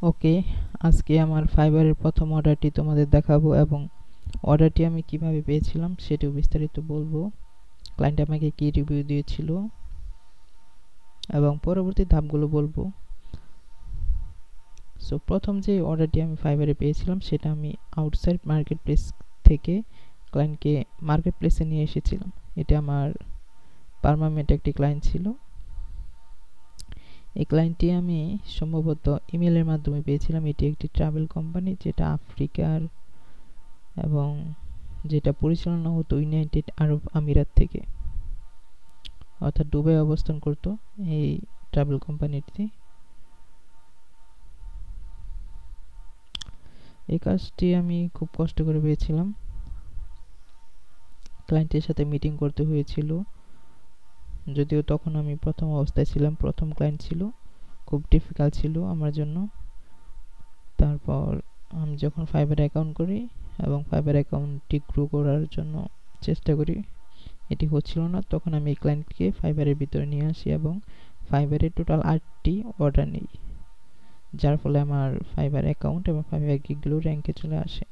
ওকে, আজকে আমার ফাইবারের প্রথম অর্ডারটি তোমাদের দেখাবো এবং অর্ডারটি আমি কিভাবে পেয়েছিলাম সেটিও বিস্তারিত বলবো। ক্লায়েন্ট আমাকে কি রিভিউ দিয়েছিল এবং পরবর্তী ধাপগুলো বলবো। সো প্রথম যে অর্ডারটি আমি ফাইবারে পেয়েছিলাম সেটা আমি আউটসাইড মার্কেট প্লেস থেকে ক্লায়েন্টকে মার্কেট প্লেসে নিয়ে এসেছিলাম। এটা আমার পার্মানেন্ট একটি ক্লায়েন্ট ছিল। এই ক্লায়েন্টটি আমি সম্ভবত ইমেলের মাধ্যমে পেয়েছিলাম। এটি একটি ট্রাভেল কোম্পানি যেটা আফ্রিকার এবং যেটা পরিচালনা হতো ইউনাইটেড আরব আমিরাত থেকে, অর্থাৎ দুবাই অবস্থান করত এই ট্রাভেল কোম্পানিটি। এই কাজটি আমি খুব কষ্ট করে পেয়েছিলাম। ক্লায়েন্টের সাথে মিটিং করতে হয়েছিল, যদিও তখন আমি প্রথম অবস্থায় ছিলাম, প্রথম ক্লায়েন্ট ছিল, খুব ডিফিকাল্ট ছিল আমার জন্য। তারপর আমি যখন ফাইবার অ্যাকাউন্ট করি এবং ফাইবার অ্যাকাউন্টটি গ্রো করার জন্য চেষ্টা করি, এটি হচ্ছিল না, তখন আমি এই ক্লায়েন্টকে ফাইবারের ভিতরে নিয়ে আসি এবং ফাইবারে টোটাল 8টি অর্ডার নিই, যার ফলে আমার ফাইবার অ্যাকাউন্ট এবং ফাইবার গিগগুলো র্যাঙ্কে চলে আসে।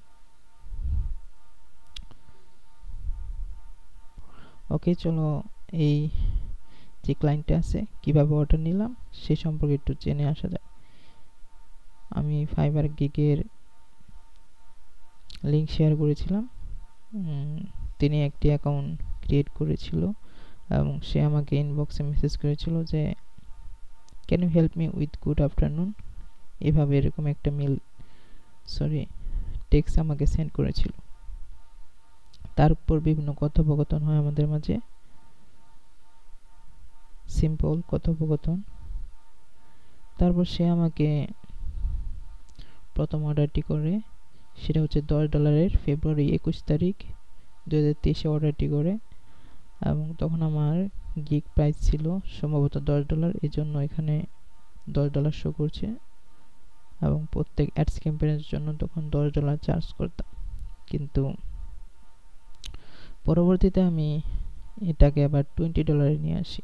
ওকে, চলো এই যে ক্লায়েন্টটা আছে কিভাবে অর্ডার নিলাম সে সম্পর্কে একটু জেনে আসা যাক। আমি ফাইবার গিগের লিঙ্ক শেয়ার করেছিলাম। তিনি একটি অ্যাকাউন্ট ক্রিয়েট করেছিল এবং সে আমাকে ইনবক্সে মেসেজ করেছিল যে can you help me with good afternoon, এভাবে এরকম একটা টেক্সট আমাকে সেন্ড করেছিল। তার উপর বিভিন্ন কথোপকথন হয় আমাদের মাঝে, সিম্পল কথোপকথন। তারপর সে আমাকে প্রথম অর্ডারটি করে, সেটা হচ্ছে $10 ফেব্রুয়ারি 21 তারিখ 2023 অর্ডারটি করে, এবং তখন আমার গিগ প্রাইস ছিল সম্ভবত $10, এই জন্য এখানে $10 শো করছে এবং প্রত্যেক অ্যাডস ক্যাম্পেইনের জন্য তখন $10 চার্জ করতাম। কিন্তু পরবর্তীতে আমি এটাকে আবার $20 নিয়ে আসি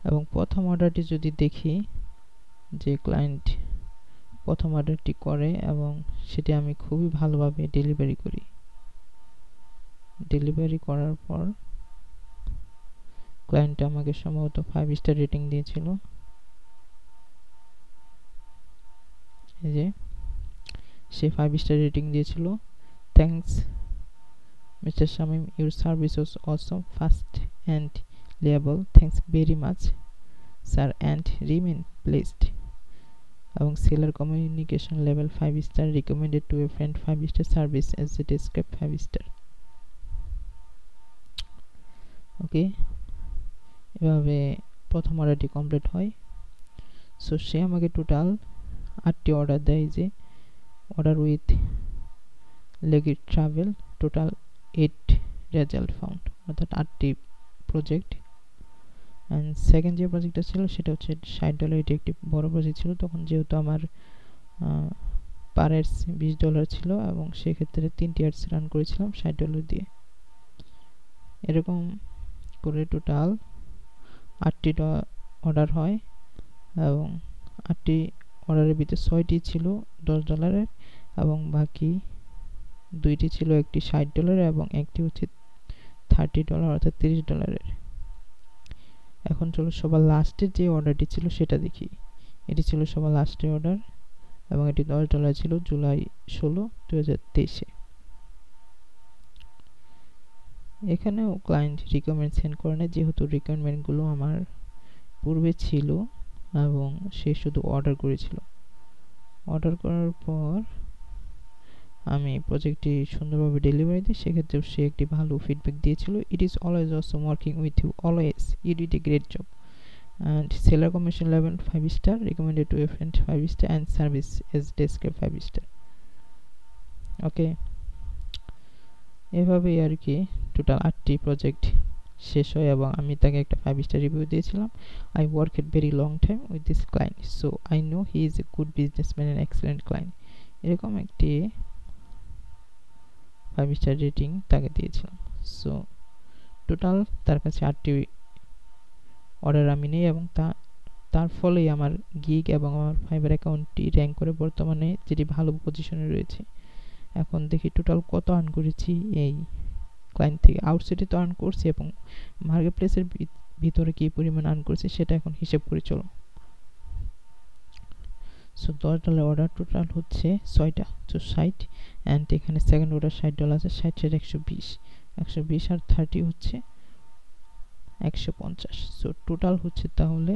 এবং প্রথম অর্ডারটি যদি দেখি, যে ক্লায়েন্ট প্রথম অর্ডারটি করে এবং সেটি আমি খুবই ভালোভাবে ডেলিভারি করি। ডেলিভারি করার পর ক্লায়েন্ট আমাকে সম্ভবত 5 স্টার রেটিং দিয়েছিল। এই যে সে 5 স্টার রেটিং দিয়েছিল। Thanks mister Shamim, your service was awesome, fast and reliable. Thanks very much sir and remain placed. এবং seller communication level 5 star, recommended to a friend 5 star, service as a describe 5 star. Okay, এভাবে প্রথম অর্ডারটি complete হয়। So সে আমাকে total 8টি order দেয়, যে order with লেগি ট্রাভেল, টোটাল 8 রেজাল্ট ফাউন্ড, অর্থাৎ 8টি প্রজেক্ট। অ্যান্ড সেকেন্ড যে প্রজেক্টটা ছিল সেটা হচ্ছে $60, এটি একটি বড় প্রজেক্ট ছিল তখন, যেহেতু আমার পার অ্যাডস $20 ছিল এবং সেক্ষেত্রে 3টি অ্যাডস রান করেছিলাম $60 দিয়ে। এরকম করে টোটাল 8টি অর্ডার হয় এবং 8টি অর্ডারের ভিতরে 6টি ছিল $10 এবং বাকি 2টি ছিল, একটি $60 এবং একটি হচ্ছে $30, অর্থাৎ $30। এখন চলো সবার লাস্টের যে অর্ডারটি ছিল সেটা দেখি। এটি ছিল সবার লাস্টের অর্ডার এবং এটি $10 ছিল, জুলাই 16, 2023। এখানেও ক্লায়েন্ট রিকোয়ারমেন্ট সেন্ড করে না, যেহেতু রিকোয়ারমেন্টগুলো আমার পূর্বে ছিল এবং সে শুধু অর্ডার করেছিল। অর্ডার করার পর আমি প্রজেক্টটি সুন্দরভাবে ডেলিভারি দিই, সেক্ষেত্রেও সে একটি ভালো ফিডব্যাক দিয়েছিল। It is always awesome working with you, always you did a great job, and seller commission level 5 star, recommended to a friend 5 star, and service is described 5 star. ওকে, এভাবেই আর কি টোটাল 8টি project শেষ হয় এবং আমি তাকে একটা 5 স্টার রিভিউ দিয়েছিলাম। I work at very long time with this client, so I know he is a good businessman and excellent client, এরকম একটি 5 স্টার রেটিং তাকে দিয়েছিলাম। সো টোটাল তার কাছে 8টি অর্ডার আমি নিই এবং তার ফলেই আমার গিগ এবং আমার ফাইবার অ্যাকাউন্টটি র্যাঙ্ক করে বর্তমানে যেটি ভালো পজিশনে রয়েছে। এখন দেখি টোটাল কত আর্ন করেছি এই ক্লায়েন্ট থেকে। আউটসাইডে তো আর্ন করছি এবং মার্কেট প্লেসের ভিতরে কী পরিমাণ আর্ন করছি সেটা এখন হিসেব করে চলো। সো $10 অর্ডার টোটাল হচ্ছে 6টা, তো 60, অ্যান্ড এখানে সেকেন্ড অর্ডার $60 আছে, 60 এর 120, 120 আর 30 হচ্ছে 150। সো টোটাল হচ্ছে তাহলে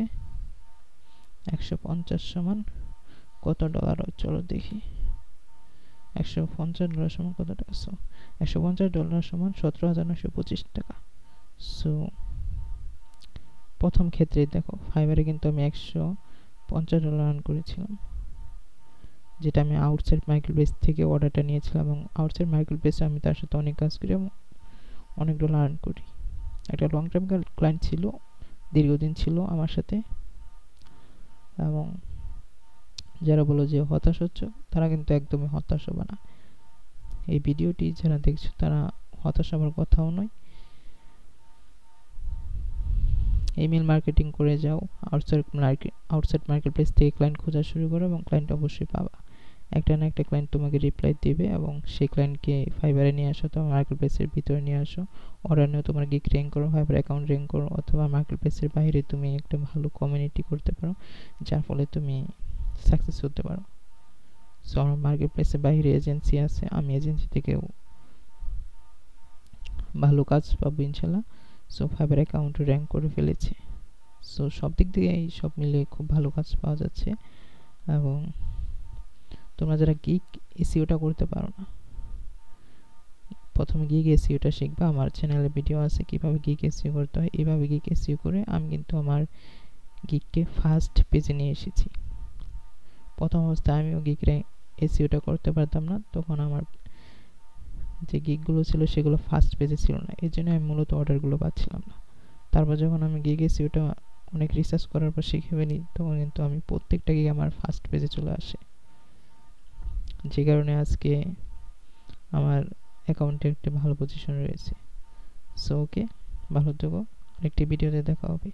150 সমান কত ডলার হয় চলো দেখি। $150 সমান কত টাকা? সো $150 সমান 17,925 টাকা। সো প্রথম ক্ষেত্রে দেখো ফাইবারে কিন্তু আমি $150 আর্ন করেছিলাম, যেটা আমি আউটসাইড মার্কেট প্লেস থেকে অর্ডারটা নিয়েছিলাম, এবং আউটসাইড মার্কেট প্লেসে আমি তার সাথে অনেক কাজ করি এবং অনেক ডলার আর্ন করি। একটা লং টাইম ক্লায়েন্ট ছিল, দীর্ঘদিন ছিল আমার সাথে। এবং যারা বলো যে হতাশ হচ্ছ, তারা কিন্তু একদমই হতাশ হবে না। এই ভিডিওটি যারা দেখছো তারা হতাশ হবার কথাও নয়। ইমেল মার্কেটিং করে যাও, আউটসাইড মার্কেট প্লেস থেকে ক্লায়েন্ট খোঁজা শুরু করো এবং ক্লায়েন্ট অবশ্যই পাবা। একটা না একটা ক্লায়েন্ট তোমাকে রিপ্লাই দেবে এবং সেই ক্লায়েন্টকে ফাইবারে নিয়ে আসো, তোমার মার্কেট প্লেসের ভিতরে নিয়ে আসো। অর্ডার নিয়েও তোমার গিগ র্যাঙ্ক করো, ফাইবার অ্যাকাউন্ট র্যাঙ্ক করো, অথবা মার্কেট প্লেসের বাইরে তুমি একটা ভালো কমিউনিটি করতে পারো, যার ফলে তুমি সাকসেস হতে পারো। সো আমার মার্কেট প্লেসের বাইরে এজেন্সি আছে, আমি এজেন্সি থেকেও ভালো কাজ পাবো ইনশাল্লাহ। সো ফাইবার অ্যাকাউন্ট র্যাঙ্ক করে ফেলেছে। সো সব দিক থেকে এই সব মিলে খুব ভালো কাজ পাওয়া যাচ্ছে। এবং তোমরা যারা গিগ এসইওটা করতে পারো না, প্রথমে গিগ এসইওটা শিখবা। আমার চ্যানেলে ভিডিও আছে কিভাবে গিগ এসইও করতে হয়। এইভাবে গিগ এসইও করে আমি কিন্তু আমার গিগকে ফার্স্ট পেজে নিয়ে এসেছি। প্রথম অবস্থায় আমিও গিগ এসইওটা করতে পারতাম না, তখন আমার যে গিগগুলো ছিল সেগুলো ফার্স্ট পেজে ছিল না, এই জন্য আমি মূলত অর্ডারগুলো পাচ্ছিলাম না। তারপর যখন আমি গিগ এসইওটা অনেক রিসার্চ করার পর শিখে ফেলি, তখন কিন্তু আমি প্রত্যেকটা গিগ আমার ফার্স্ট পেজে চলে আসে, যে কারণে আজকে আমার অ্যাকাউন্টে একটা ভালো পজিশন রয়েছে। সো ওকে, ভালো থেকো, আরেকটি ভিডিওতে দেখা হবে।